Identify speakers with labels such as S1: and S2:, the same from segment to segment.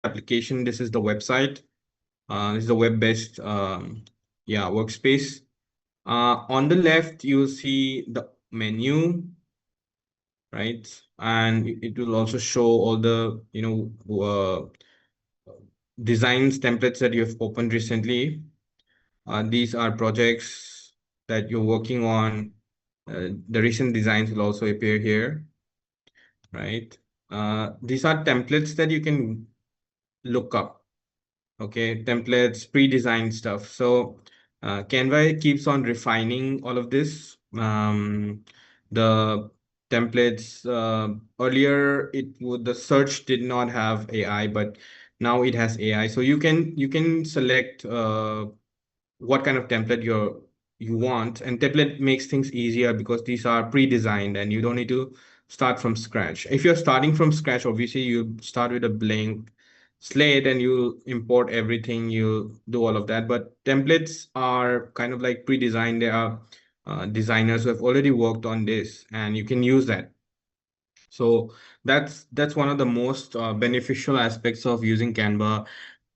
S1: application. This is the website. This is a web-based workspace. On the left, you'll see the menu, right? And it will also show all the designs templates that you have opened recently. These are projects that you're working on. The recent designs will also appear here, right? These are templates that you can look up. Okay, templates, pre-designed stuff. So Canva keeps on refining all of this. The templates earlier, the search did not have AI, but now it has AI. So you can select what kind of template you want, and template makes things easier because these are pre-designed and you don't need to start from scratch. If you're starting from scratch, obviously you start with a blank slate and you import everything, you do all of that. But templates are kind of like pre-designed. There are designers who have already worked on this, and you can use that. So that's one of the most beneficial aspects of using Canva.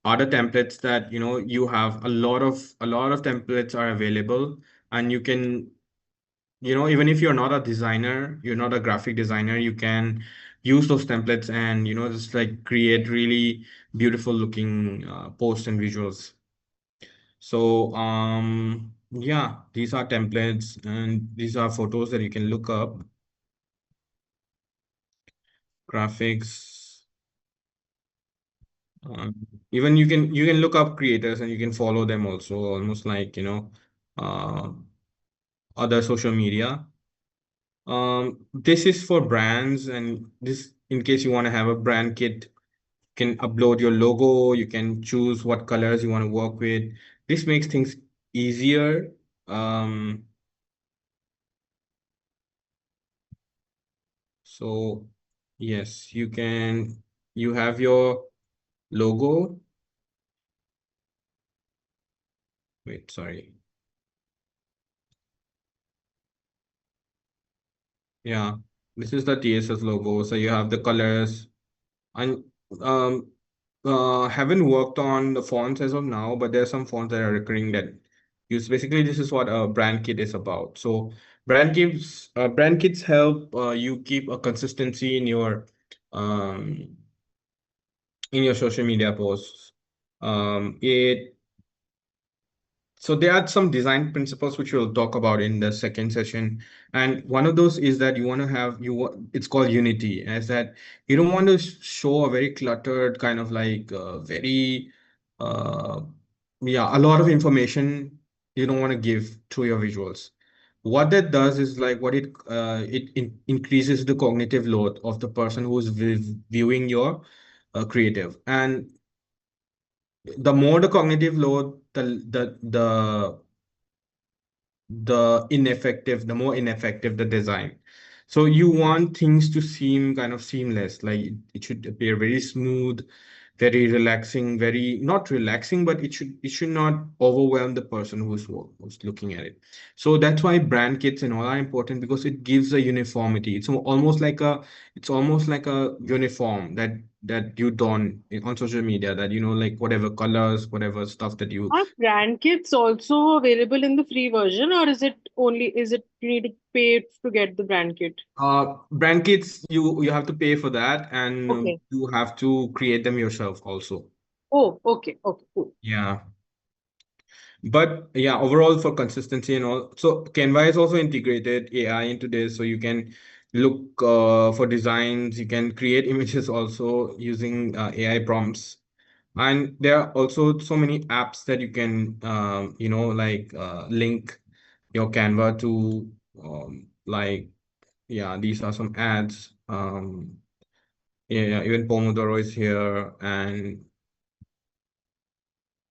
S1: Other templates that you have a lot of templates are available, and you can even if you're not a designer, you're not a graphic designer, you can use those templates and just like create really beautiful looking posts and visuals. So yeah, these are templates and these are photos that you can look up. Graphics. Um, Even you can look up creators and you can follow them also, almost like uh, other social media. This is for brands, and this in case you want to have a brand kit, you can upload your logo, you can choose what colors you want to work with. This makes things easier. So yes, you have your logo. Wait, sorry. Yeah, this is the TSS logo. So you have the colors. And um haven't worked on the fonts as of now, but there are some fonts that are recurring that use. Basically, this is what a brand kit is about. So brand kits help you keep a consistency um in your social media posts. It So there are some design principles which we'll talk about in the second session, and one of those is that you want to have it's called unity, as that you don't want to show a very cluttered kind of like very uh yeah, a lot of information you don't want to give to your visuals. What that does is like it increases the cognitive load of the person who's viewing your creative, and the more the cognitive load, the more ineffective the design. So you want things to seem kind of seamless, like it should appear very smooth, very relaxing, very not relaxing, but it should not overwhelm the person who's looking at it. So that's why brand kits and all are important, because it gives a uniformity. It's almost like a uniform that you don on social media, that like whatever colors, whatever stuff that you.
S2: Are brand kits also available in the free version, or is it you need to pay to get the brand kit?
S1: Brand kits, you have to pay for that, and
S2: Okay.
S1: you have to create them yourself also.
S2: Oh, okay, okay, cool.
S1: Yeah. But yeah, overall for consistency and all, so Canva is also integrated AI into this, so you can look for designs, you can create images also using AI prompts. And there are also so many apps that you can like link your Canva to, like, yeah, these are some ads. Yeah, even Pomodoro is here, and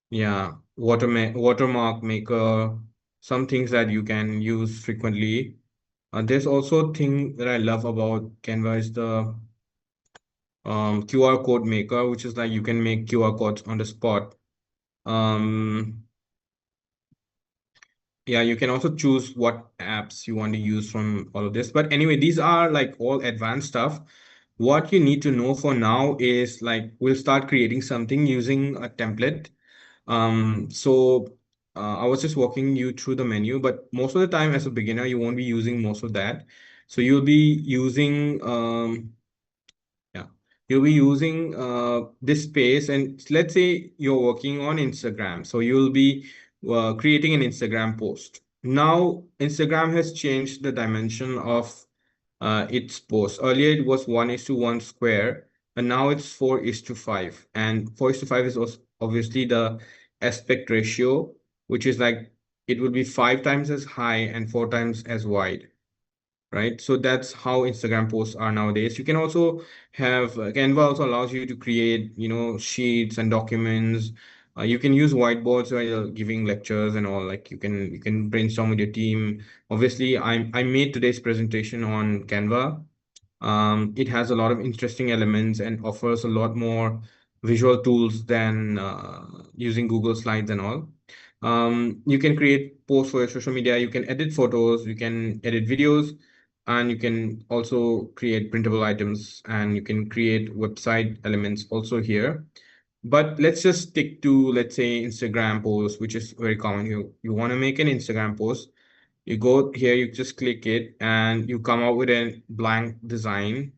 S1: yeah, watermark maker, some things that you can use frequently. There's also thing that I love about Canva is the QR code maker, which is like you can make QR codes on the spot. Um, yeah, you can also choose what apps you want to use from all of this. But anyway, these are like all advanced stuff. what you need to know for now is like we'll start creating something using a template. I was just walking you through the menu, but most of the time as a beginner, you won't be using most of that. So you'll be using yeah, you'll be using this space, and let's say you're working on Instagram. So you'll be creating an Instagram post. Now, Instagram has changed the dimension of its post. Earlier, it was 1:1 square, and now it's 4:5. And 4:5 is also obviously the aspect ratio, which is like it would be 5 times as high and 4 times as wide, right? So that's how Instagram posts are nowadays. You can also have Canva also allows you to create, sheets and documents. You can use whiteboards while you're giving lectures and all. Like you can brainstorm with your team. Obviously, I made today's presentation on Canva. It has a lot of interesting elements and offers a lot more visual tools than using Google Slides and all. You can create posts for your social media. You can edit photos. You can edit videos, and you can also create printable items, and you can create website elements also here. But let's just stick to, let's say, Instagram post, which is very common. You want to make an Instagram post. You go here, you just click it, and you come out with a blank design,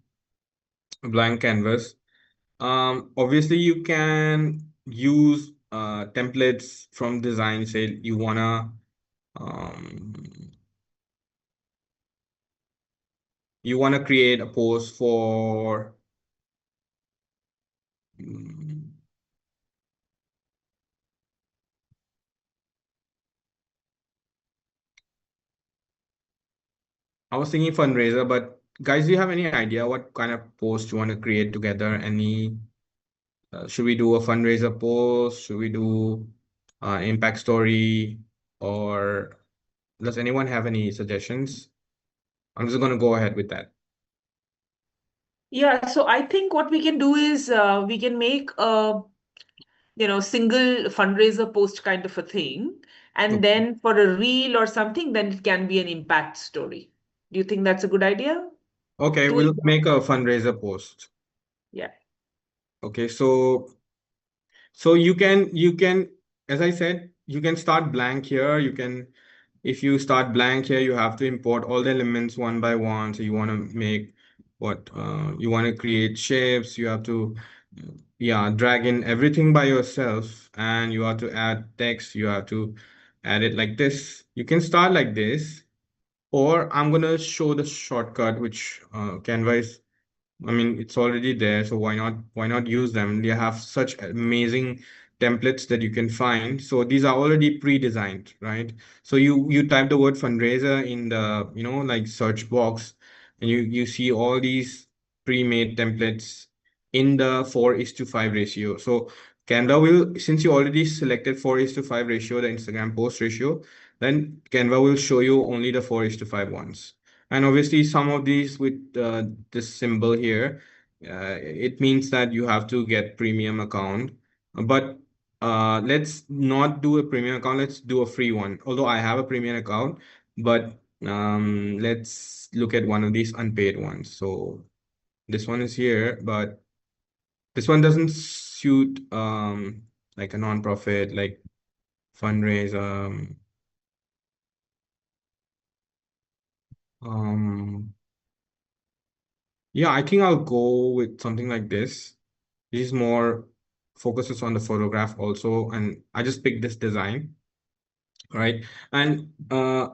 S1: a blank canvas. Obviously, you can use templates from design. Say um, you wanna create a post for. mm, I was thinking fundraiser, but guys, do you have any idea what kind of post you want to create together? Should we do a fundraiser post? Should we do impact story? Or does anyone have any suggestions? I'm just gonna go ahead with that.
S3: Yeah, so I think what we can do is we can make a single fundraiser post kind of a thing, and
S1: Okay,
S3: then for a reel or something, then it can be an impact story. Do you think that's a good idea?
S1: okay,
S3: Two
S1: we'll make a
S3: examples.
S1: fundraiser post.
S3: Yeah.
S1: Okay, so you can, as I said, you can start blank here. If you start blank here, you have to import all the elements one by one. So you want to make what you want to create shapes. You have to, yeah, drag in everything by yourself, and you have to add text. You have to add it like this. You can start like this, or I'm gonna show the shortcut, which Canva is, I mean, it's already there, so why not use them? They have such amazing templates that you can find. So these are already pre-designed, right? So you type the word fundraiser in the, like search box, and you see all these pre-made templates in the 4:5 ratio. So Canva will, since you already selected 4:5 ratio, the Instagram post ratio, then Canva will show you only the 4:5 ones. And obviously, some of these with this symbol here, it means that you have to get premium account. But let's not do a premium account. Let's do a free one. Although I have a premium account, but let's look at one of these unpaid ones. So this one is here, but this one doesn't suit like a non-profit, like fundraise. Um, yeah, I think I'll go with something like this. This is more focuses on the photograph also, and I just picked this design, right? And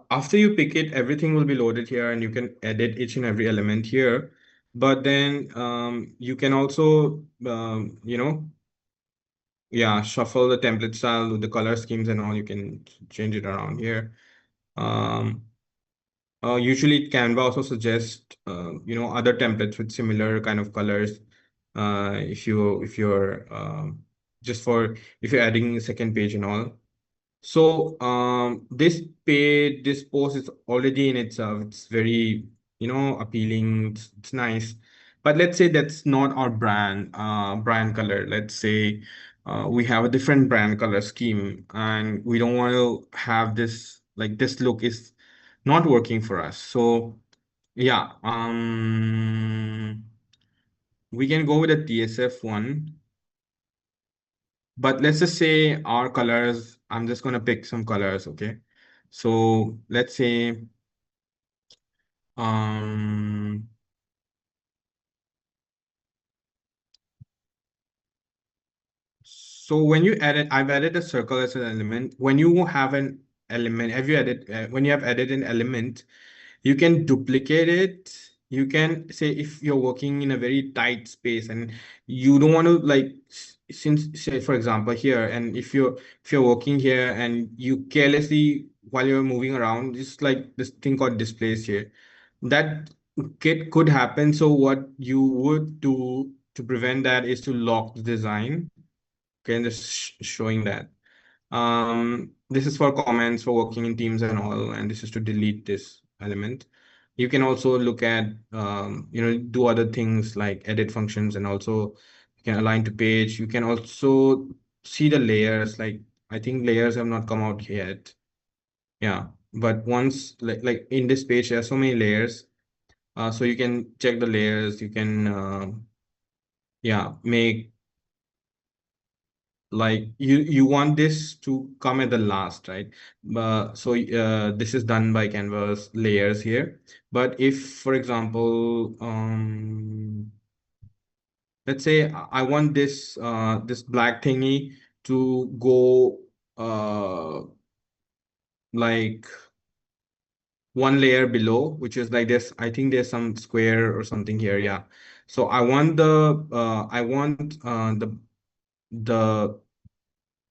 S1: after you pick it, everything will be loaded here, and you can edit each and every element here. But then you can also, yeah, shuffle the template style with the color schemes and all. You can change it around here. Um, Usually Canva also suggests, other templates with similar kind of colors. If you're just for if you're adding a second page and all. So this post is already in itself. It's very, appealing. It's nice. But let's say that's not our brand color. Let's say we have a different brand color scheme, and we don't want to have this, like this look is not working for us. So yeah, we can go with a TSF one. But let's just say our colors, I'm just gonna pick some colors, okay? So let's say um so when you edit, I've added a circle as an element. When you have an element, have you added when you have added an element, you can duplicate it. You can say if you're working in a very tight space and you don't want to like since say for example here, and if you're working here and you carelessly while you're moving around, just like this thing called displace here, that could happen. So what you would do to prevent that is to lock the design. Okay, and just showing that. This is for comments for working in teams and all, and this is to delete this element. You can also look at, do other things like edit functions, and also you can align to page. You can also see the layers. Like I think layers have not come out yet. Yeah, but once like in this page, there are so many layers. So you can check the layers. You can, yeah, make like you want this to come at the last, right? So this is done by Canvas layers here. But if, for example, let's say I want this black thingy to go like one layer below, which is like this. I think there's some square or something here. Yeah. So I want the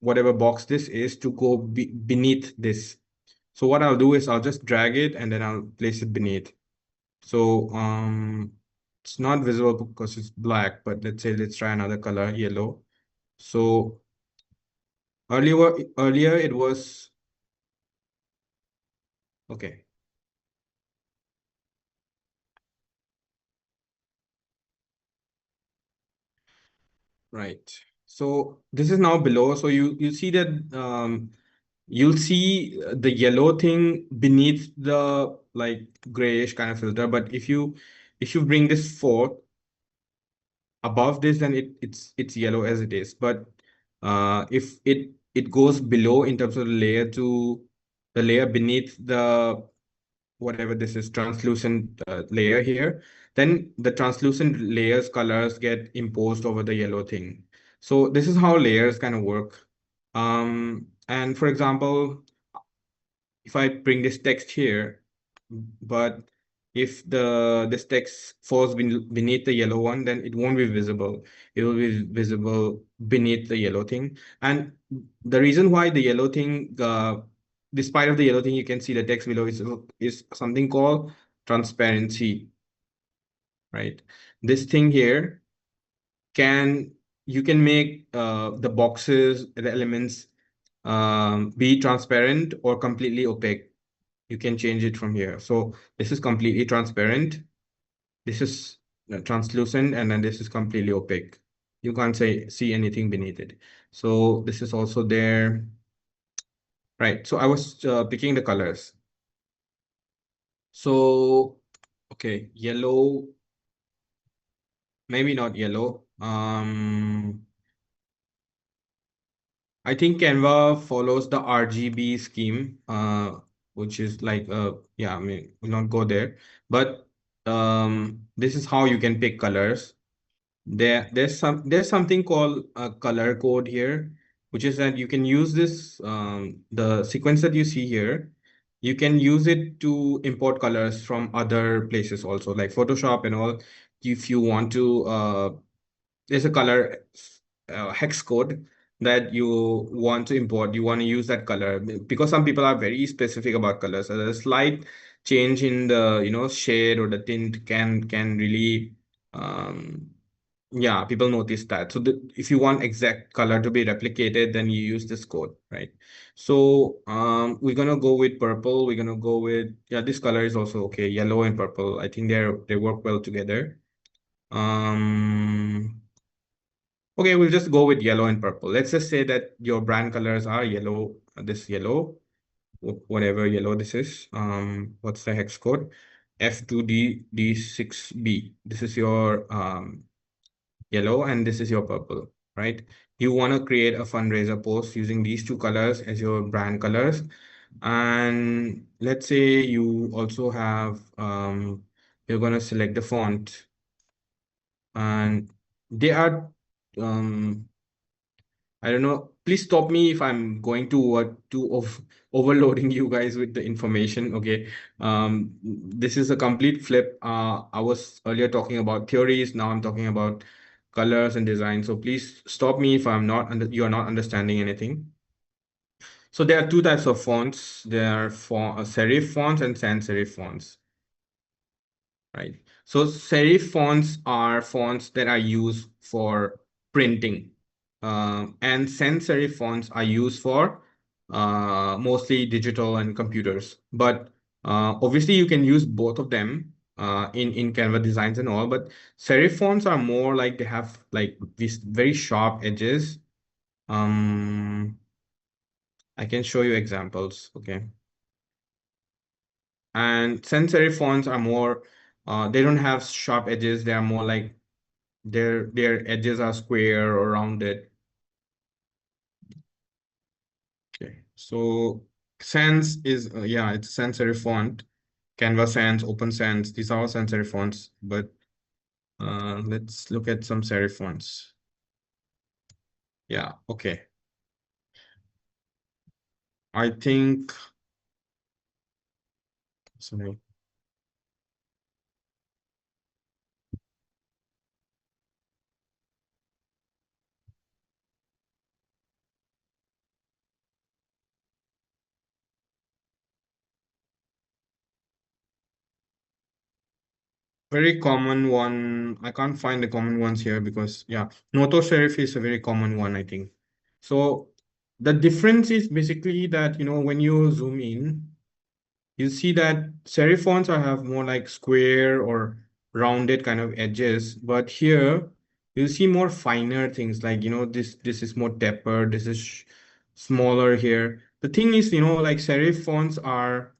S1: whatever box this is to go beneath this. So what I'll do is I'll just drag it and then I'll place it beneath. So it's not visible because it's black, but let's try another color, yellow. So earlier it was okay. Right. So this is now below. So you see that you'll see the yellow thing beneath the like grayish kind of filter. But if you bring this forth above this, then it's yellow as it is. But if it goes below in terms of the layer to the layer beneath the whatever this is translucent layer here, then the translucent layers colors get imposed over the yellow thing. So this is how layers kind of work. And for example, if I bring this text here, but if this text falls beneath the yellow one, then it won't be visible. It will be visible beneath the yellow thing. And the reason why the yellow thing, despite of the yellow thing, you can see the text below is something called transparency, right? This thing here you can make the boxes, the elements be transparent or completely opaque. You can change it from here. So this is completely transparent. This is translucent, and then this is completely opaque. You can't see anything beneath it. So this is also there. Right. So I was picking the colors. So, okay, yellow, maybe not yellow. I think Canva follows the RGB scheme, which is like, yeah, I mean, we'll not go there, but this is how you can pick colors. There's something called a color code here, which is that you can use this, the sequence that you see here, you can use it to import colors from other places also, like Photoshop and all. If you want to, there's a color hex code that you want to import, you want to use that color because some people are very specific about colors. So a slight change in the shade or the tint can really yeah, people notice that. So if you want exact color to be replicated, then you use this code, right? So we're gonna go with purple. We're gonna go with, yeah, this color is also okay. Yellow and purple. I think they work well together. Okay, we'll just go with yellow and purple. Let's just say that your brand colors are yellow, this yellow, whatever yellow this is. What's the hex code? F2D6B. This is your yellow, and this is your purple, right? You want to create a fundraiser post using these two colors as your brand colors. And let's say you also have, you're going to select the font, and they are, I don't know. Please stop me if I'm going to overloading you guys with the information. Okay. This is a complete flip. I was earlier talking about theories. Now I'm talking about colors and design. So please stop me if you are not understanding anything. So there are two types of fonts. There are serif fonts and sans serif fonts, right? So serif fonts are fonts that are used for printing. And sans serif fonts are used for mostly digital and computers. But obviously you can use both of them in Canva designs and all, but serif fonts are more like they have like these very sharp edges. I can show you examples, okay? And sans serif fonts are more, they don't have sharp edges. They are more like their edges are square or rounded. Okay, so Sans is yeah, it's sans serif font. Canva Sans, Open Sans, these are all sans serif fonts. But let's look at some serif fonts. Yeah, okay. I think, sorry. Very common one. I can't find the common ones here because yeah, Noto serif is a very common one, I think. So the difference is basically that, you know, when you zoom in, you see that serif fonts have more like square or rounded kind of edges, but here you see more finer things like, you know, this is more tapered, this is smaller here. The thing is, you know, like serif fonts are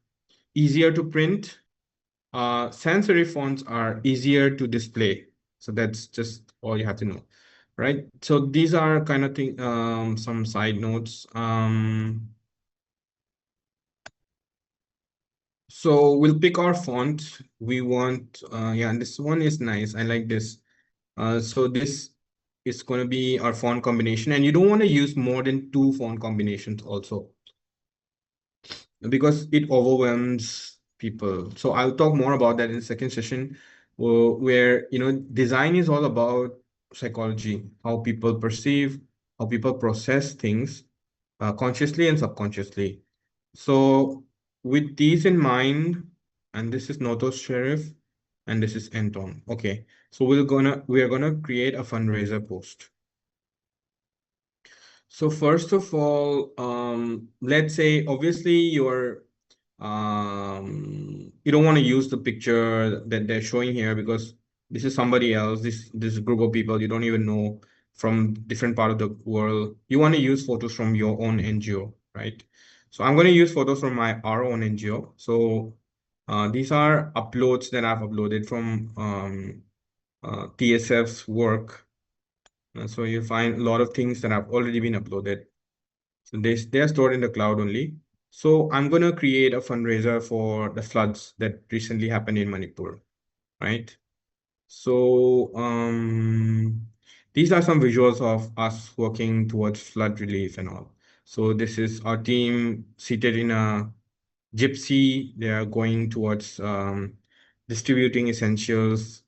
S1: easier to print. Sans serif fonts are easier to display. So that's just all you have to know, right? So these are kind of some side notes. So we'll pick our font. We want, yeah, this one is nice. I like this. So this is going to be our font combination, and you don't want to use more than two font combinations also, because it overwhelms people. So I'll talk more about that in the second session, where, you know, design is all about psychology, how people perceive, how people process things, consciously and subconsciously. So with these in mind, and this is Notos Sheriff, and this is Anton. Okay, so we are gonna create a fundraiser post. So first of all, let's say obviously you don't want to use the picture that they're showing here because this is somebody else, this group of people you don't even know from different part of the world. You want to use photos from your own NGO, right? So I'm going to use photos from our own NGO. So these are uploads that I've uploaded from TSF's work. So you find a lot of things that have already been uploaded. So they are stored in the cloud only. So I'm going to create a fundraiser for the floods that recently happened in Manipur, right? So these are some visuals of us working towards flood relief and all. So this is our team seated in a gypsy. They are going towards distributing essentials.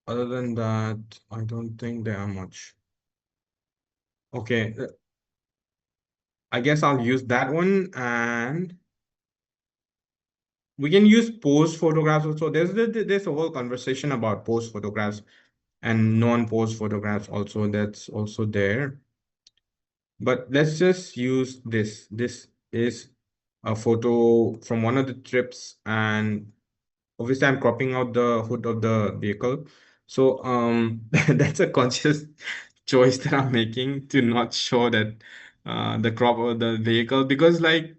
S1: Other than that, I don't think there are much. Okay, I guess I'll use that one, and we can use pose photographs also. There's a whole conversation about pose photographs and non-pose photographs also. That's also there. But let's just use this. This is a photo from one of the trips, and obviously I'm cropping out the hood of the vehicle. So that's a conscious choice that I'm making to not show that the crop of the vehicle, because like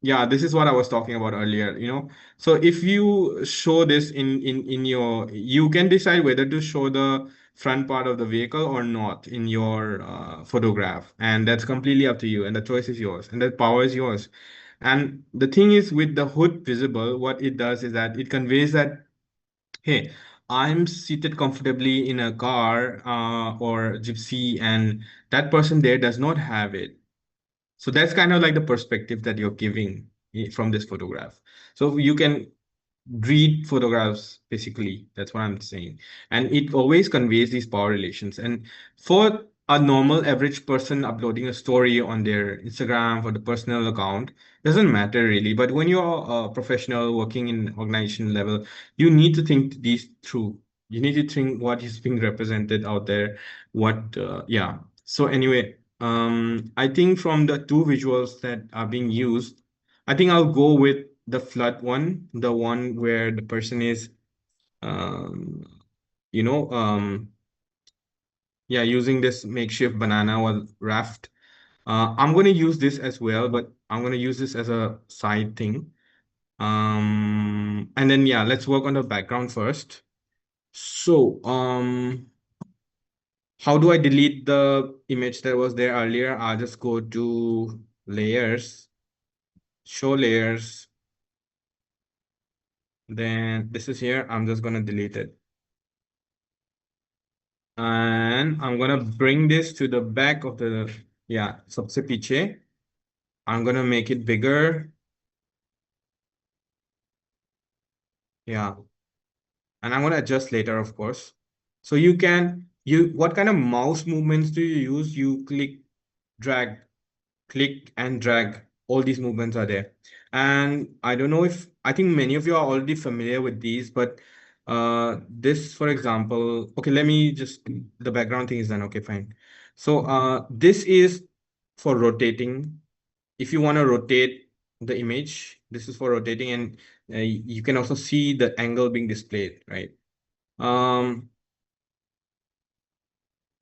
S1: yeah, this is what I was talking about earlier, you know. So if you show this in your, you can decide whether to show the front part of the vehicle or not in your photograph, and that's completely up to you, and the choice is yours, and the power is yours. And the thing is, with the hood visible, what it does is that it conveys that, hey, I'm seated comfortably in a car or gypsy, and that person there does not have it. So that's kind of like the perspective that you're giving from this photograph. So you can read photographs, basically. That's what I'm saying. And it always conveys these power relations. And for a normal average person uploading a story on their Instagram for the personal account, doesn't matter really. But when you're a professional working in organization level, you need to think these through. You need to think what is being represented out there. What, yeah. So anyway, I think from the two visuals that are being used, I think I'll go with the flood one, the one where the person is, um, you know, yeah, using this makeshift banana or raft. I'm going to use this as well, but I'm going to use this as a side thing. And then, yeah, let's work on the background first. So, how do I delete the image that was there earlier? I'll just go to layers, show layers. Then this is here. I'm just going to delete it. And I'm going to bring this to the back of the, yeah, सबसे पीछे. I'm going to make it bigger. Yeah. And I'm going to adjust later, of course. So you can, what kind of mouse movements do you use? You drag, click and drag. All these movements are there. And I don't know if, I think many of you are already familiar with these, but this, for example, okay, let me just, the background thing is done. Okay, fine. So this is for rotating. If you want to rotate the image, this is for rotating, and you can also see the angle being displayed, right?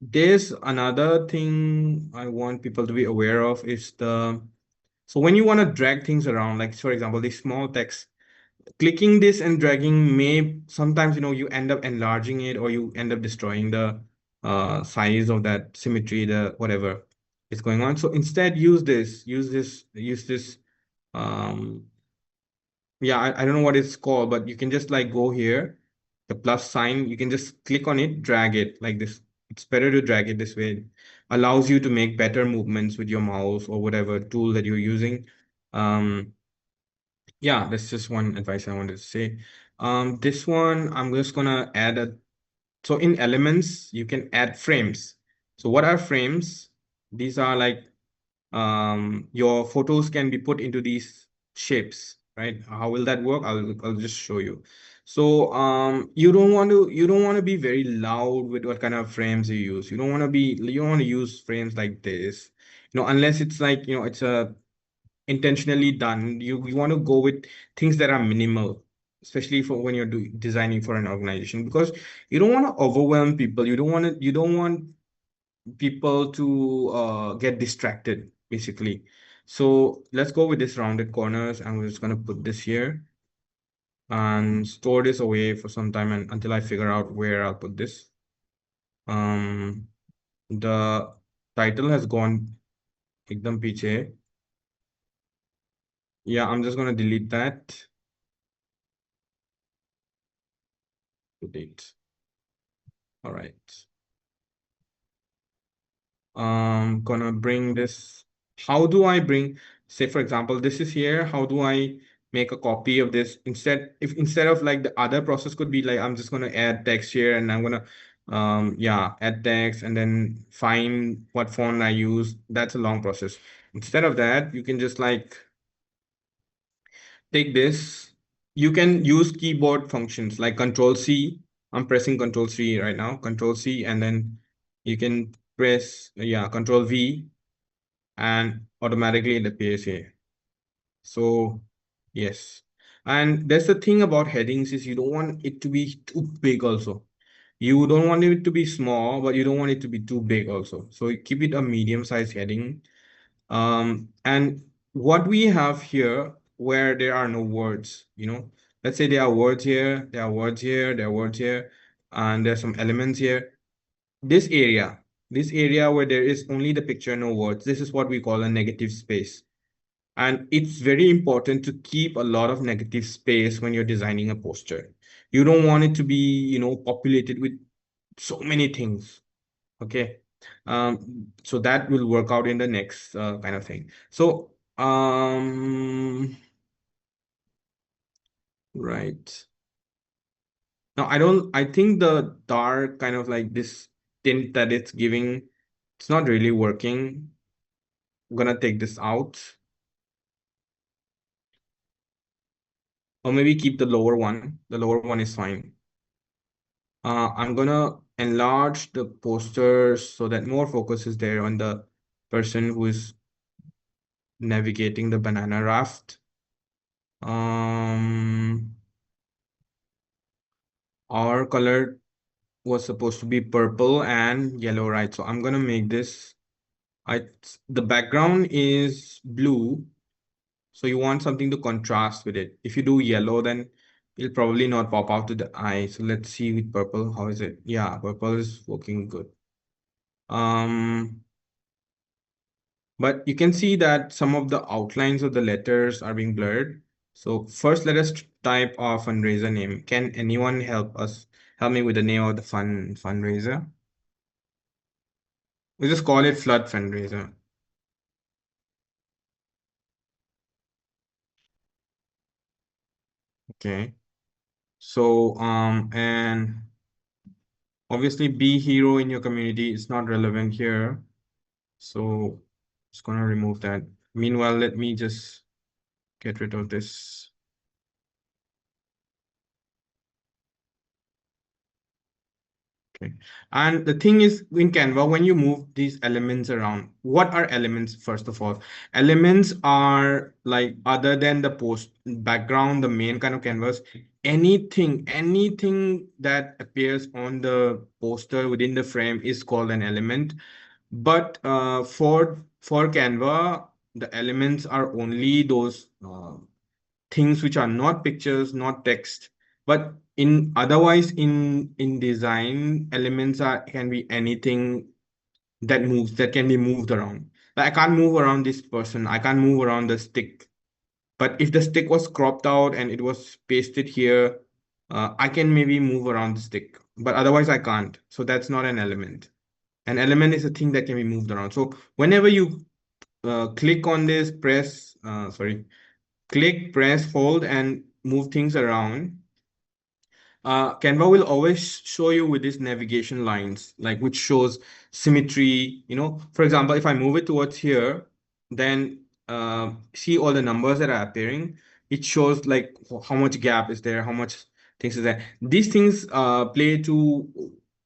S1: There's another thing I want people to be aware of is so when you want to drag things around, like for example, this small text, clicking this and dragging may sometimes, you know, you end up enlarging it or you end up destroying the size of that symmetry, the whatever is going on. So instead, use this. Um, yeah, I don't know what it's called, but you can just like go here, the plus sign, you can just click on it, drag it like this. It's better to drag it this way. It allows you to make better movements with your mouse or whatever tool that you're using. Yeah, that's just one advice I wanted to say. This one, I'm just gonna add so in Elements, you can add frames. So what are frames? These are like, your photos can be put into these shapes, right? How will that work? I'll just show you. So you don't want to be very loud with what kind of frames you use. You don't want to use frames like this, you know, unless it's like, you know, it's a intentionally done. You want to go with things that are minimal, especially for when you're designing for an organization, because you don't want to overwhelm people. You don't want people to get distracted, basically. So let's go with this rounded corners, and we're just gonna put this here and store this away for some time, and until I figure out where I'll put this. The title has gone ekdam piche. Yeah, I'm just gonna delete that. Delete. All right. Gonna bring this. How do I bring, say for example, this is here. How do I make a copy of this? Instead of like the other process could be like, I'm just gonna add text here and I'm gonna yeah, add text and then find what font I use. That's a long process. Instead of that, you can just like take this. You can use keyboard functions like Control C. I'm pressing Control C right now, Control C, and then you can press, yeah, Control V, and automatically it appears here. So yes. And that's the thing about headings is you don't want it to be too big also. You don't want it to be small, but you don't want it to be too big also. So keep it a medium-sized heading. And what we have here, where there are no words, let's say there are words here, there are words here, there are words here, and there's some elements here. This area where there is only the picture, no words, this is what we call a negative space. And it's very important to keep a lot of negative space when you're designing a poster. You don't want it to be, populated with so many things. Okay. So that will work out in the next kind of thing. So, right. Now I think the dark kind of like this tint that it's giving, it's not really working. I'm gonna take this out. Or maybe keep the lower one. The lower one is fine. I'm gonna enlarge the posters so that more focus is there on the person who is navigating the banana raft. Our color was supposed to be purple and yellow, right? So I'm gonna make this, the background is blue, so you want something to contrast with it. If you do yellow, then it'll probably not pop out to the eye. So let's see with purple, how is it? Yeah, purple is working good. But you can see that some of the outlines of the letters are being blurred. So first, let us type our fundraiser name. Can anyone help me with the name of the fundraiser? We just call it Flood Fundraiser. Okay. So, and obviously be hero in your community is not relevant here. So it's gonna remove that. Meanwhile, let me just get rid of this. Okay. And the thing is, in Canva, when you move these elements around, what are elements, first of all? Elements are like, other than the post background, the main kind of canvas, anything that appears on the poster within the frame is called an element. But for Canva, the elements are only those things which are not pictures, not text. But in otherwise in design, elements can be anything that can be moved around. Like I can't move around this person, I can't move around the stick. But if the stick was cropped out and it was pasted here, I can maybe move around the stick, but otherwise I can't. So that's not an element. An element is a thing that can be moved around. So whenever you click on this, click, press, hold, and move things around, Canva will always show you with these navigation lines, like which shows symmetry. For example, if I move it towards here, then see all the numbers that are appearing. It shows like how much gap is there, how much things is there. These things play to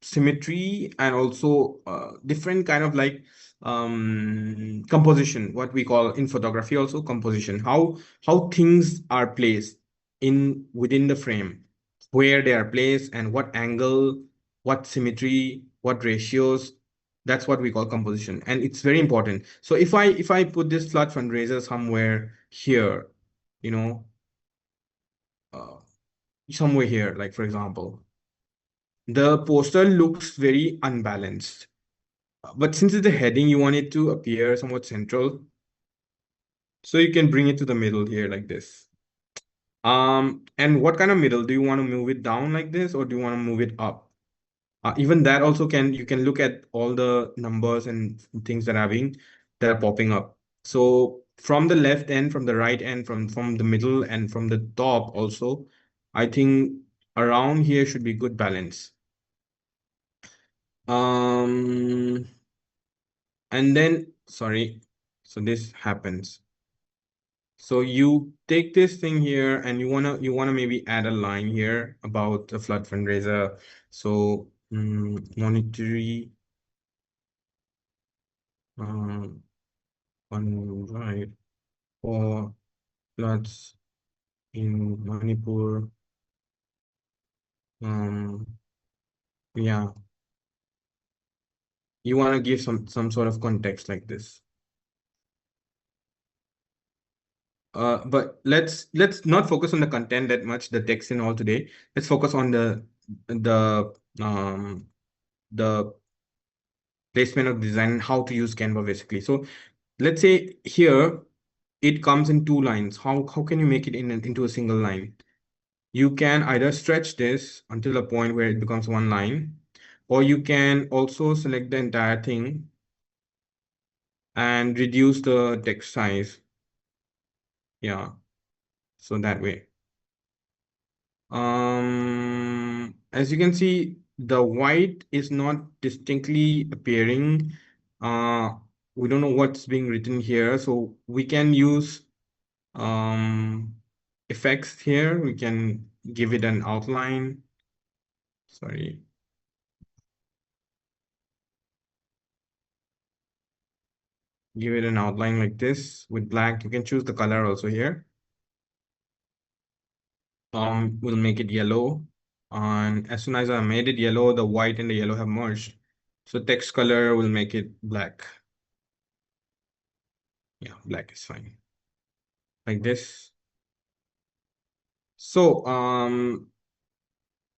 S1: symmetry and also different kind of like composition, what we call in photography also composition, how things are placed within the frame, where they are placed and what angle, what symmetry, what ratios. That's what we call composition, and it's very important. So if I put this Flood Fundraiser somewhere here, you know uh, somewhere here, like for example, the poster looks very unbalanced. But since it's a heading, you want it to appear somewhat central, so you can bring it to the middle here like this. And what kind of middle? Do you want to move it down like this, or do you want to move it up? Even that also you can look at all the numbers and things that are popping up. So from the left end, from the right end, from the middle, and from the top also, I think around here should be good balance. And then, sorry, so this happens. So you take this thing here and you wanna maybe add a line here about the Flood Fundraiser. So monetary fund drive for floods in Manipur. Yeah. You want to give some sort of context like this. But let's not focus on the content that much, the text and all today. Let's focus on the um the placement of design and how to use Canva basically. So let's say here it comes in two lines. How can you make it into a single line? You can either stretch this until a point where it becomes one line, or you can also select the entire thing and reduce the text size. Yeah, so that way. As you can see, the white is not distinctly appearing. We don't know what's being written here, so we can use effects here. We can give it an outline. Sorry. Give it an outline like this with black. You can choose the color also here. We'll make it yellow. And as soon as I made it yellow, the white and the yellow have merged. So text color will make it black. Yeah, black is fine. Like this. So,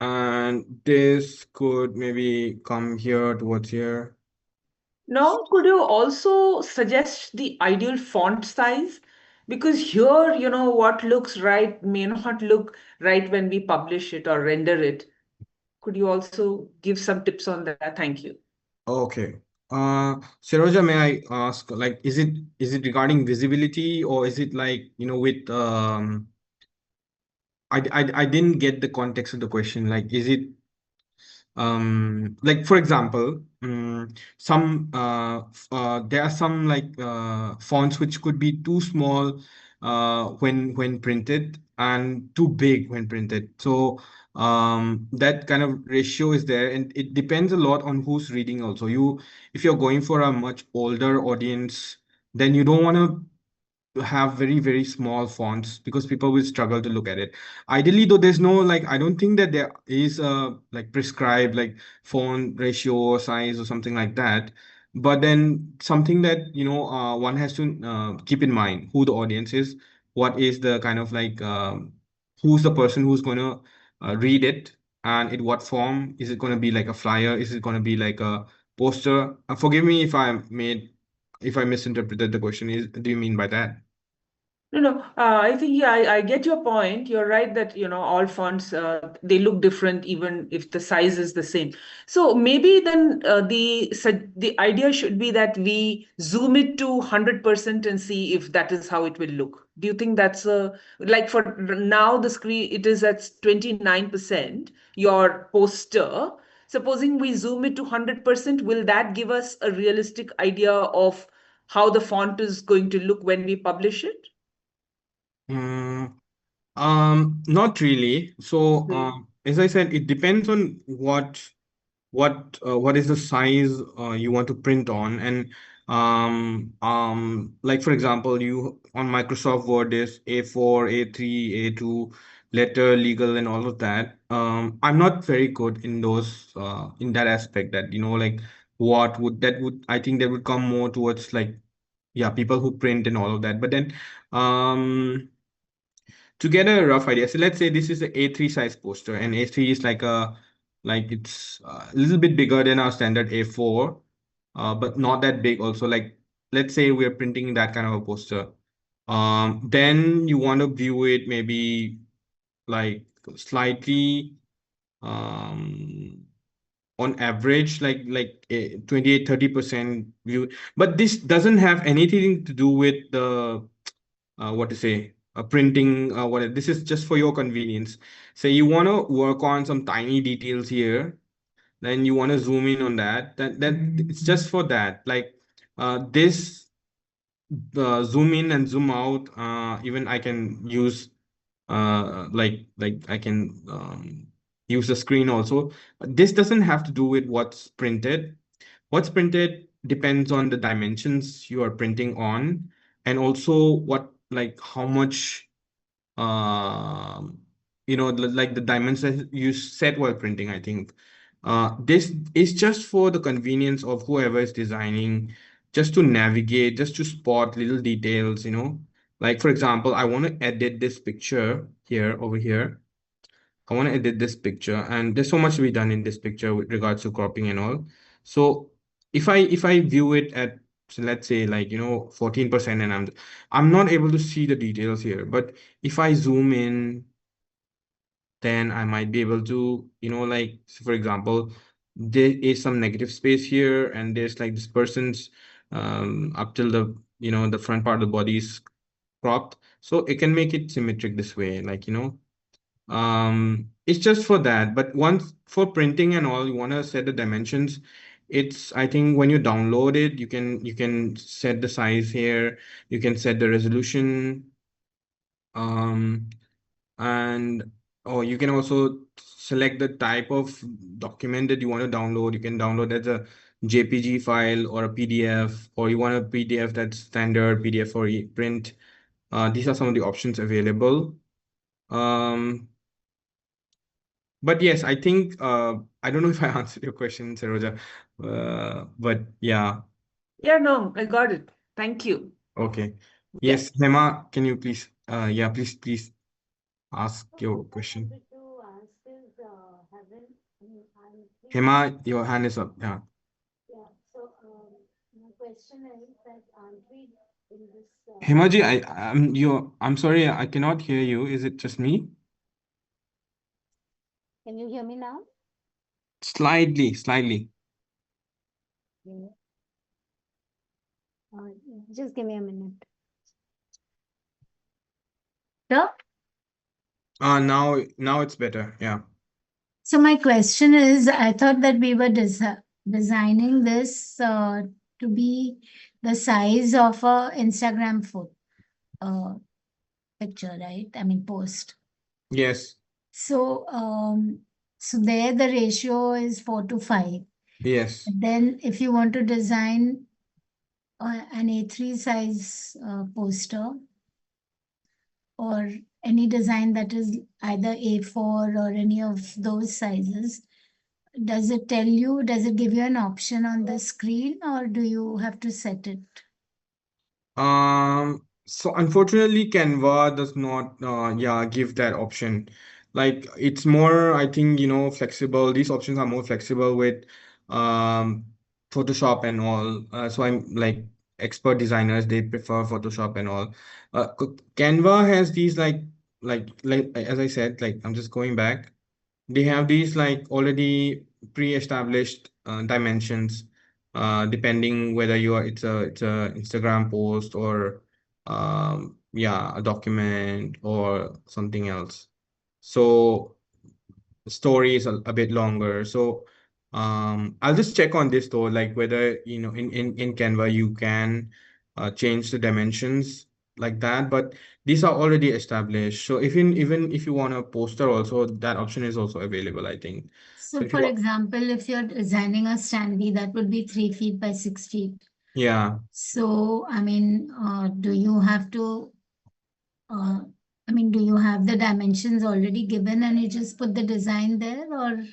S1: and this could maybe come here towards here.
S3: Now, could you also suggest the ideal font size? Because here, what looks right may not look right when we publish it or render it. Could you also give some tips on that? Thank you.
S1: Okay. Seroja, may I ask, like, is it regarding visibility, or is it like, with I didn't get the context of the question. Like, is it like, for example, there are some like fonts which could be too small when printed and too big when printed. So that kind of ratio is there, and it depends a lot on who's reading also. If you're going for a much older audience, then you don't want to have very, very small fonts because people will struggle to look at it. Ideally, though, there's no, like, I don't think that there is a like prescribed like font ratio or size or something like that. But then something that one has to keep in mind who the audience is, what is the kind of like who's the person who's going to read it, and in what form. Is it going to be like a flyer? Is it going to be like a poster? Forgive me if I misinterpreted the question. Do you mean by that?
S3: No, I think, yeah, I get your point. You're right that, all fonts, they look different even if the size is the same. So maybe then the idea should be that we zoom it to 100% and see if that is how it will look. Do you think that's like for now, the screen, it is at 29%, your poster. Supposing we zoom it to 100%, will that give us a realistic idea of how the font is going to look when we publish it?
S1: Mm, Not really. So,
S3: Okay.
S1: as I said, it depends on what is the size you want to print on, and like for example, you on Microsoft Word is A4, A3, A2, letter, legal, and all of that. I'm not very good in those in that aspect. That like I think that would come more towards like, yeah, people who print and all of that. But then to get a rough idea, so let's say this is a A3 size poster, and A3 is like it's a little bit bigger than our standard A4, but not that big also. Like, let's say we're printing that kind of a poster. Then you want to view it maybe like slightly um on average, like 28-30% view. But this doesn't have anything to do with the what to say, printing, this is just for your convenience. Say you want to work on some tiny details here, then you want to zoom in on that it's just for that. Like this zoom in and zoom out, even I can use like I can use the screen also. This doesn't have to do with what's printed. What's printed depends on the dimensions you are printing on, and also like how much like the dimensions you set while printing, I think. This is just for the convenience of whoever is designing, just to navigate, just to spot little details, you know. Like for example, I want to edit this picture here over here. I want to edit this picture, and there's so much to be done in this picture with regards to cropping and all. So if I view it at, so let's say, like, you know, 14%, and I'm not able to see the details here. But if I zoom in, then I might be able to, you know, like, so for example, there is some negative space here, and there's like this person's up till the, you know, the front part of the body is cropped. So it can make it symmetric this way, like, you know. It's just for that. But once for printing and all, you want to set the dimensions. It's, I think when you download it, you can set the size here, you can set the resolution, um and or you can also select the type of document that you want to download. You can download as a JPG file or a PDF, or you want a PDF that's standard PDF for print. These are some of the options available. But yes, I think I don't know if I answered your question, Saroja. But yeah,
S3: Yeah, no, I got it. Thank you.
S1: okay.
S3: Yeah.
S1: Yes, Hema, can you please yeah, please ask your question.
S4: Wanted to ask is, haven't, I'm
S1: Hema, your hand is up. Yeah.
S4: yeah. So, my question is that aren't we in this,
S1: Hemaji, I'm sorry, I cannot hear you. Is it just me?
S4: can you hear me now?
S1: Slightly.
S4: Yeah. Uh, just give me a minute. Sure.
S1: Now it's better. Yeah.
S4: So my question is, I thought that we were designing this to be the size of a Instagram photo picture, right? I mean, post.
S1: Yes.
S4: So, so there the ratio is 4:5.
S1: Yes.
S4: But then if you want to design an A3 size poster or any design that is either A4 or any of those sizes, does it give you an option on the screen, or do you have to set it?
S1: So unfortunately, Canva does not, yeah, give that option. Like, it's more, I think, you know, flexible. These options are more flexible with um Photoshop and all. So I'm like, expert designers, they prefer Photoshop and all. Canva has these like as I said, like, I'm just going back. They have these like already pre-established dimensions, depending whether it's a Instagram post or yeah, a document or something else. So the story is a bit longer. So I'll just check on this though, like whether, you know, in Canva you can change the dimensions like that, but these are already established. So even if you want a poster also, that option is also available, I think. So
S4: So
S1: if
S4: for
S1: you,
S4: example, if you're designing a standee, that would be 3 feet by 6 feet.
S1: yeah.
S4: So, I mean, do you have to, do you have the dimensions already given and you just put the design there, or?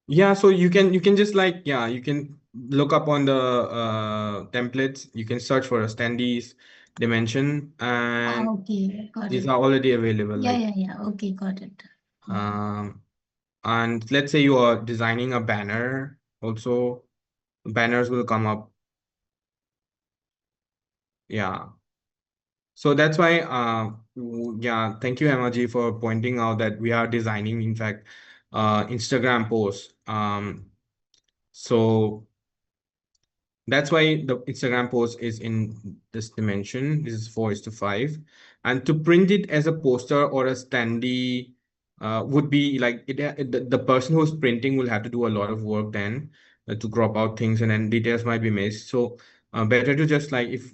S1: Yeah, so you can just like, yeah, you can look up on the templates. You can search for a standees dimension, and
S4: Okay, got
S1: these
S4: it.
S1: are already available.
S4: Yeah,
S1: Like,
S4: yeah. Okay, got it.
S1: and let's say you are designing a banner, also banners will come up. Yeah. So that's why, yeah, thank you, Emoji, for pointing out that we are designing, in fact, Instagram posts. So that's why the Instagram post is in this dimension. This is 4:5. And to print it as a poster or a standee would be like the person who's printing will have to do a lot of work then to crop out things, and then details might be missed. So better to just like, if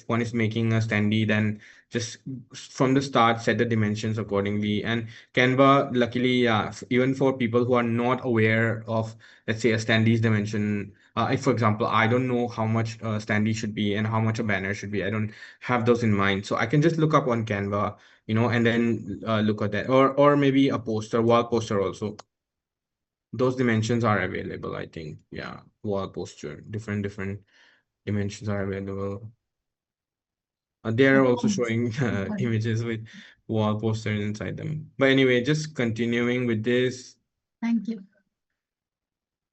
S1: one is making a standee, then just from the start set the dimensions accordingly. And Canva, luckily, yeah, even for people who are not aware of, let's say, a standee's dimension, if, for example, I don't know how much a standee should be and how much a banner should be, I don't have those in mind. So I can just look up on Canva, you know, and then look at that. Or maybe a poster, wall poster also. those dimensions are available, I think. Yeah, wall posture, different dimensions are available. They are also showing
S4: Got it.
S1: images with wall posters inside them. But anyway, just continuing with this.
S4: Thank you.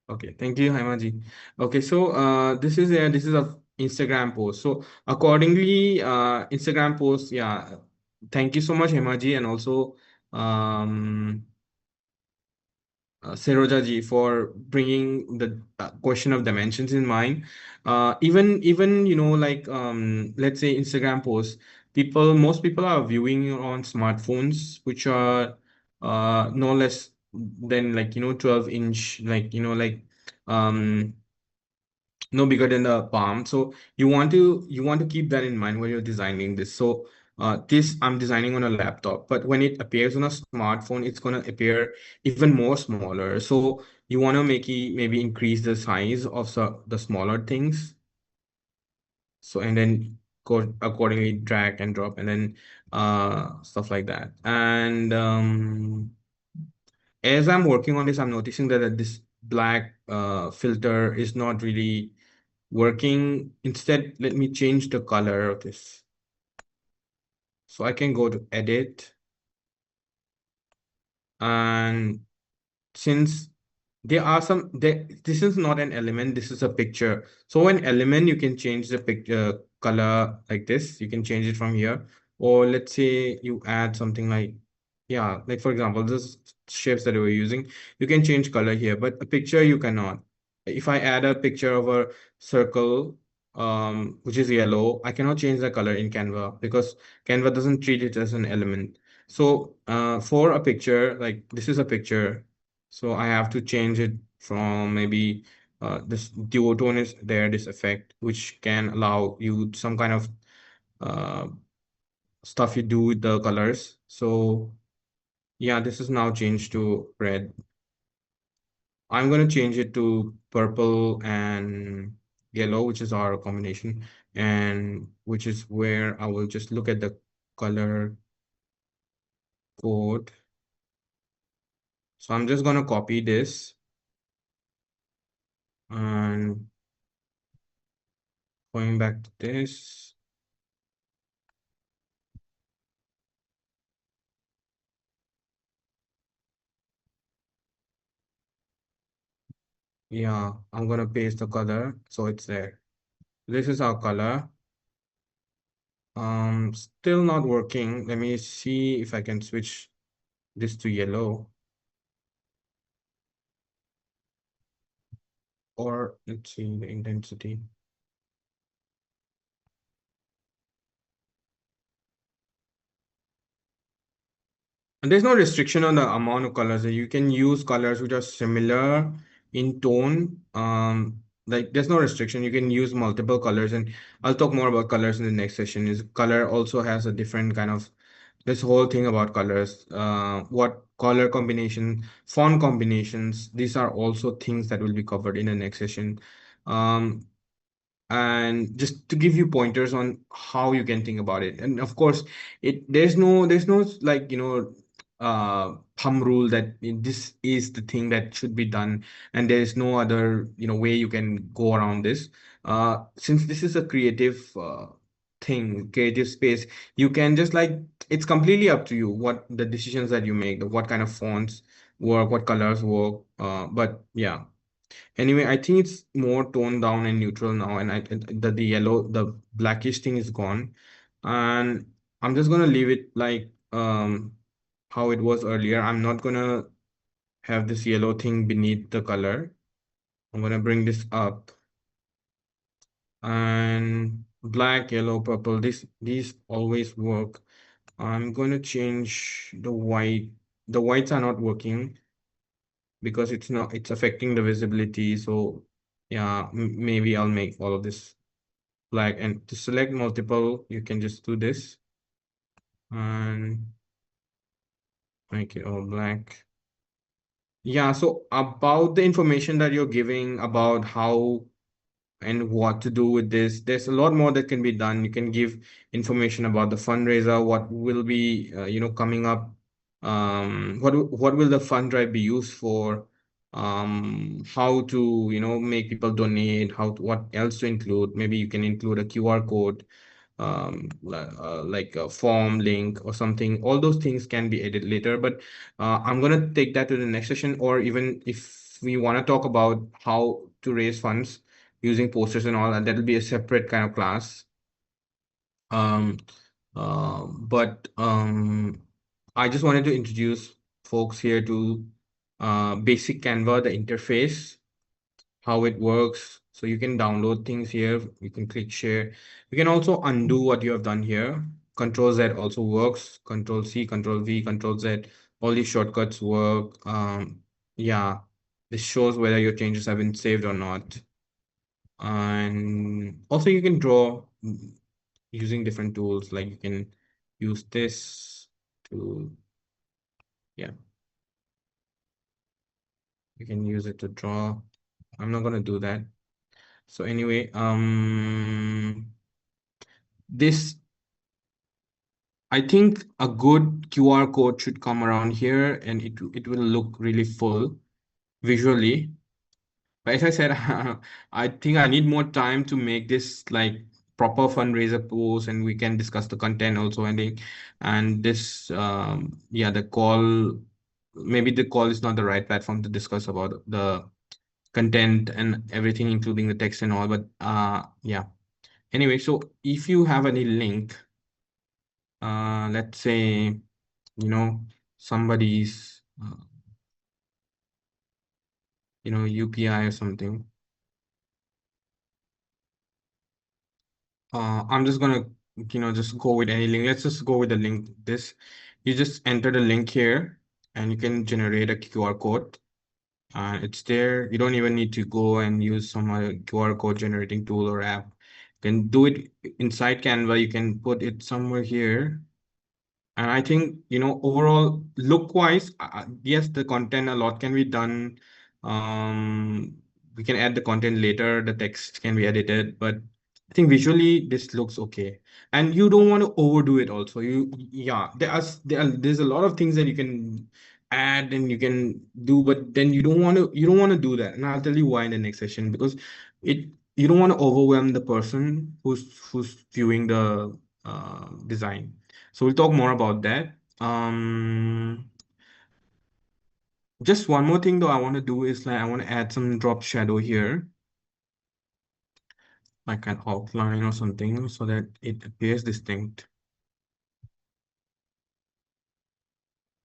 S1: Okay, thank you, Haimaji. Okay, so this is a Instagram post. So accordingly, Instagram post, yeah. Thank you so much, Haimaji, and also um Seroja ji, for bringing the question of dimensions in mind. Even like let's say Instagram posts, most people are viewing on smartphones, which are no less than like 12-inch, like um no bigger than the palm. So you want to keep that in mind when you're designing this. So this I'm designing on a laptop, but when it appears on a smartphone, it's gonna appear even more smaller. So you want to maybe increase the size of the smaller things. So and then go accordingly drag and drop and then stuff like that. And as I'm working on this, I'm noticing that this black filter is not really working. Instead, let me change the color of this. So I can go to edit, and since this is not an element, this is a picture. So an element, you can change the picture color like this. You can change it from here. Or let's say you add something like, yeah, like for example, this shapes that we're using, you can change color here, but a picture you cannot. If I add a picture of a circle, which is yellow, I cannot change the color in Canva because Canva doesn't treat it as an element. So for a picture, like this is a picture, so I have to change it from maybe this duotone is there, this effect, which can allow you some kind of uh, stuff you do with the colors. So yeah, this is now changed to red. I'm going to change it to purple and yellow, which is our combination, and which is where I will just look at the color code. So I'm just going to copy this and going back to this. Yeah, I'm going to paste the color. So it's there. This is our color. Still not working. Let me see if I can switch this to yellow. Or let's see the intensity. And there's no restriction on the amount of colors. You can use colors which are similar in tone. Like there's no restriction. You can use multiple colors, and I'll talk more about colors in the next session. Is color also has a different kind of this whole thing about colors. What color combination, font combinations, these are also things that will be covered in the next session. Um, and just to give you pointers on how you can think about it. And of course, there's no like thumb rule that this is the thing that should be done, and there is no other way you can go around this. Since this is a creative creative space, you can just like, it's completely up to you what the decisions that you make, what kind of fonts work, what colors work. But yeah. Anyway, I think it's more toned down and neutral now, and the blackish thing is gone, and I'm just gonna leave it like how it was earlier. I'm not gonna have this yellow thing beneath the color. I'm gonna bring this up, and black, yellow, purple. These always work. I'm gonna change the white. The whites are not working because it's affecting the visibility. So yeah, maybe I'll make all of this black, and to select multiple, you can just do this and make it all black. Yeah, so about the information that you're giving about how and what to do with this, there's a lot more that can be done. You can give information about the fundraiser, what will be coming up, what will the fund drive be used for, how to, make people donate, what else to include. Maybe you can include a QR code, like a form link or something. All those things can be added later, but I'm gonna take that to the next session. Or even if we want to talk about how to raise funds using posters and all, and that'll be a separate kind of class. Um, but I just wanted to introduce folks here to basic Canva, the interface, how it works. So you can download things here. You can click share. You can also undo what you have done here. Control Z also works. Control C, Control V, Control Z. All these shortcuts work. Yeah, this shows whether your changes have been saved or not. And also you can draw using different tools. Like you can use this to, yeah, you can use it to draw. I'm not gonna do that. So anyway, this, I think a good QR code should come around here, and it will look really full visually. But as I said, I think I need more time to make this like proper fundraiser post, and we can discuss the content also. And this, yeah, the call, maybe the call is not the right platform to discuss about the content and everything, including the text and all. But yeah. Anyway, so if you have any link, let's say, somebody's, UPI or something. I'm just gonna, just go with any link. Let's just go with the link. You just enter the link here, and you can generate a QR code. It's there. You don't even need to go and use some QR code generating tool or app. You can do it inside Canva. You can put it somewhere here. And I think, overall look-wise, yes, the content, a lot can be done. We can add the content later. The text can be edited, but I think visually this looks okay. And you don't want to overdo it also. Yeah, there's a lot of things that you can add and you can do, but then you don't want to do that. And I'll tell you why in the next session, because you don't want to overwhelm the person who's viewing the design. So we'll talk more about that. Just one more thing though I want to do is I want to add some drop shadow here, like an outline or something, so that it appears distinct.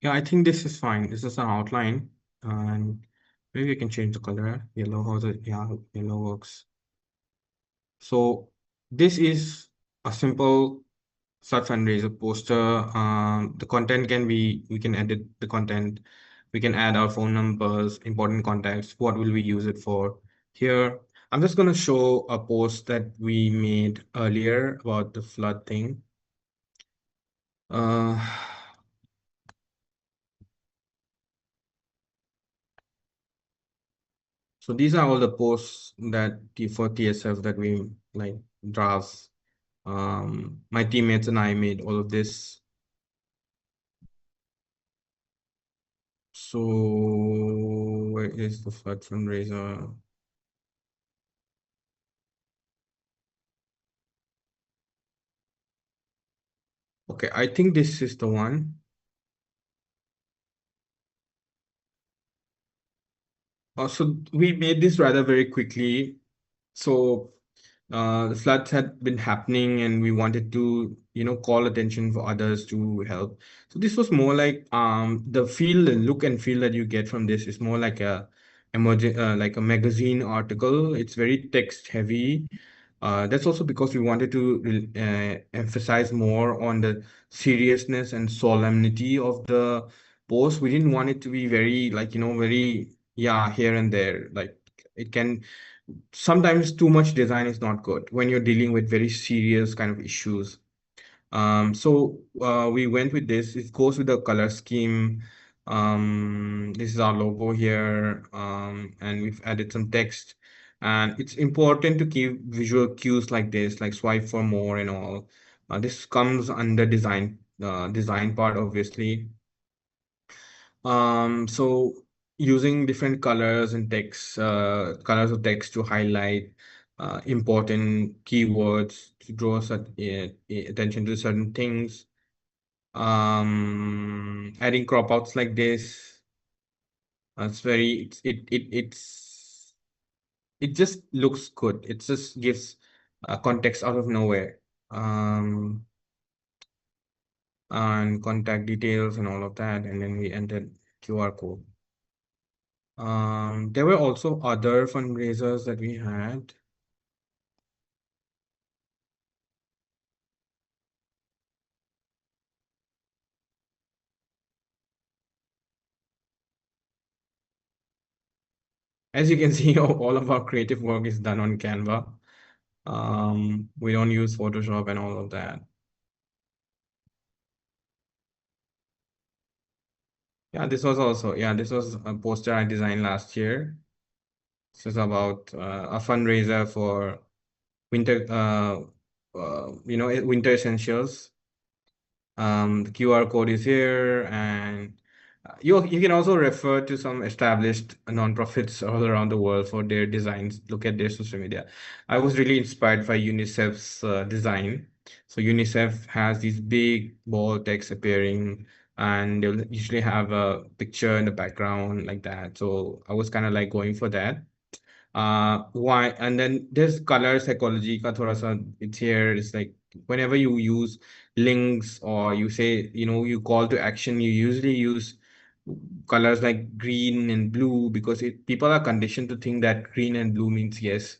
S1: Yeah, I think this is fine. This is an outline, and maybe I can change the color. Yellow, yellow works. So this is a simple Start Fundraiser poster. The content we can edit the content. We can add our phone numbers, important contacts. What will we use it for? Here, I'm just going to show a post that we made earlier about the flood thing. So these are all the posts for TSF that we drafts. My teammates and I made all of this. So where is the flood fundraiser? Okay, I think this is the one. So we made this rather very quickly. So the floods had been happening, and we wanted to, call attention for others to help. So this was more like the look and feel that you get from this is more like like a magazine article. It's very text heavy. That's also because we wanted to emphasize more on the seriousness and solemnity of the post. We didn't want it to be very very here and there. Like it can sometimes too much design is not good when you're dealing with very serious kind of issues. So we went with this. It goes with the color scheme. This is our logo here, and we've added some text. And it's important to keep visual cues like this, like swipe for more and all. This comes under design part, obviously. So using different colors and text, colors of text to highlight important keywords to draw attention to certain things. Adding crop outs like this. It's very it just looks good. It just gives context out of nowhere. And contact details and all of that, and then we entered QR code. There were also other fundraisers that we had. As you can see, all of our creative work is done on Canva. We don't use Photoshop and all of that. Yeah, this was a poster I designed last year. This is about a fundraiser for winter, winter essentials. The QR code is here, and you can also refer to some established nonprofits all around the world for their designs. Look at their social media. I was really inspired by UNICEF's design. So UNICEF has these big bold text appearing, and they'll usually have a picture in the background like that. So I was kind of like going for that. Why? And then there's color psychology ka thoda sa, it's here. It's like whenever you use links or you say, you call to action, you usually use colors like green and blue because people are conditioned to think that green and blue means yes.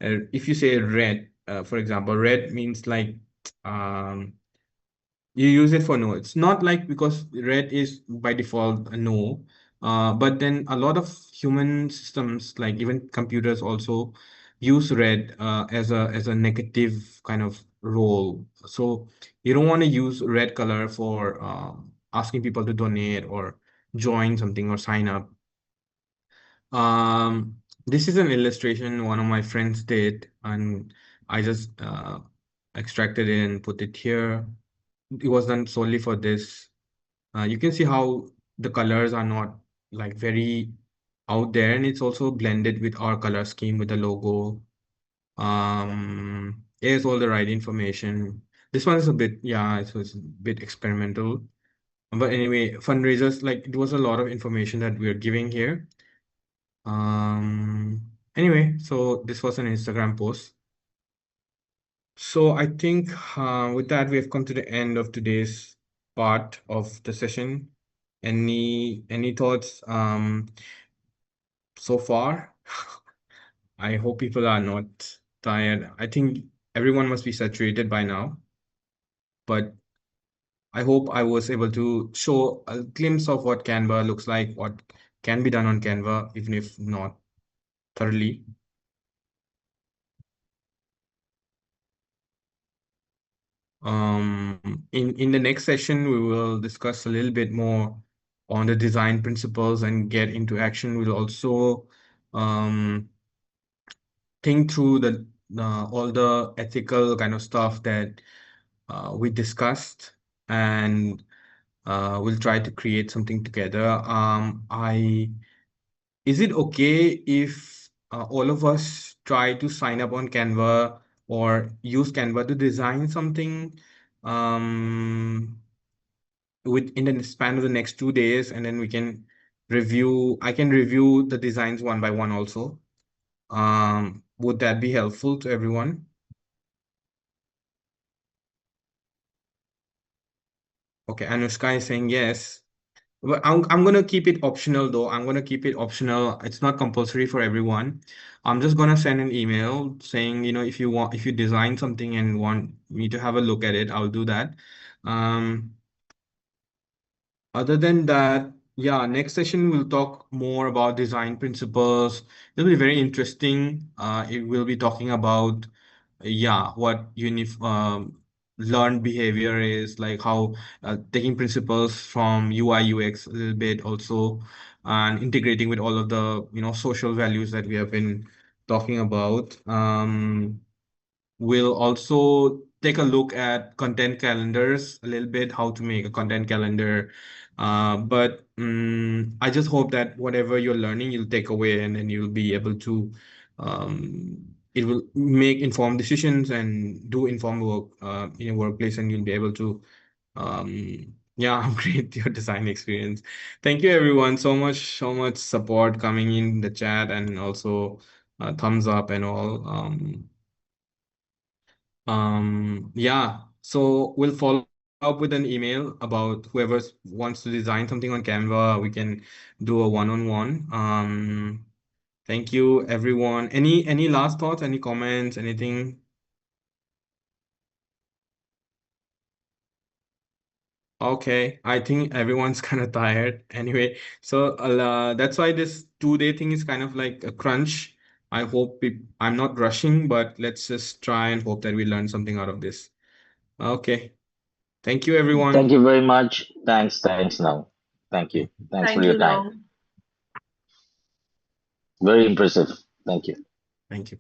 S1: If you say red, for example, red means like um you use it for no. It's not like because red is by default a no. But then a lot of human systems, like even computers, also use red as a negative kind of role. So you don't want to use red color for asking people to donate or join something or sign up. This is an illustration one of my friends did, and I just extracted it and put it here. It was done solely for this. You can see how the colors are not like very out there, and it's also blended with our color scheme with the logo. Here's all the right information. This one is a bit, yeah, it's a bit experimental. But anyway, fundraisers, like it was a lot of information that we're giving here. Anyway, so this was an Instagram post. So I think with that, we have come to the end of today's part of the session. Any thoughts so far? I hope people are not tired. I think everyone must be saturated by now, but I hope I was able to show a glimpse of what Canva looks like, what can be done on Canva, even if not thoroughly. In the next session, we will discuss a little bit more on the design principles and get into action. We'll also think through the all the ethical kind of stuff that we discussed, and we'll try to create something together. Is it okay if all of us try to sign up on Canva or use Canva to design something within the span of the next 2 days, and then we can I can review the designs one by one also. Would that be helpful to everyone? Okay, Anushka is saying yes. But I'm gonna keep it optional though. I'm gonna keep it optional. It's not compulsory for everyone. I'm just gonna send an email saying, if you design something and want me to have a look at it, I'll do that. Other than that, yeah, next session we'll talk more about design principles. It'll be very interesting. It will be talking about, yeah, what learned behavior is, like how taking principles from UI UX a little bit also, and integrating with all of the social values that we have been talking about. We'll also take a look at content calendars a little bit, how to make a content calendar, But I just hope that whatever you're learning, you'll take away and then you'll be able to, it will make informed decisions and do informed work in your workplace, and you'll be able to, upgrade your design experience. Thank you, everyone. So much support coming in the chat, and also thumbs up and all. Yeah, so we'll follow up with an email about whoever wants to design something on Canva. We can do a one-on-one. Thank you, everyone. Any last thoughts, any comments, anything? Okay, I think everyone's kind of tired anyway. So that's why this 2-day thing is kind of like a crunch. I hope I'm not rushing, but let's just try and hope that we learn something out of this. Okay. Thank you, everyone.
S5: Thank you very much. Thanks now. Thank you. Thanks for
S3: Thank
S5: your
S3: you,
S5: time.
S3: Long.
S5: Very impressive. Thank you.
S1: Thank you.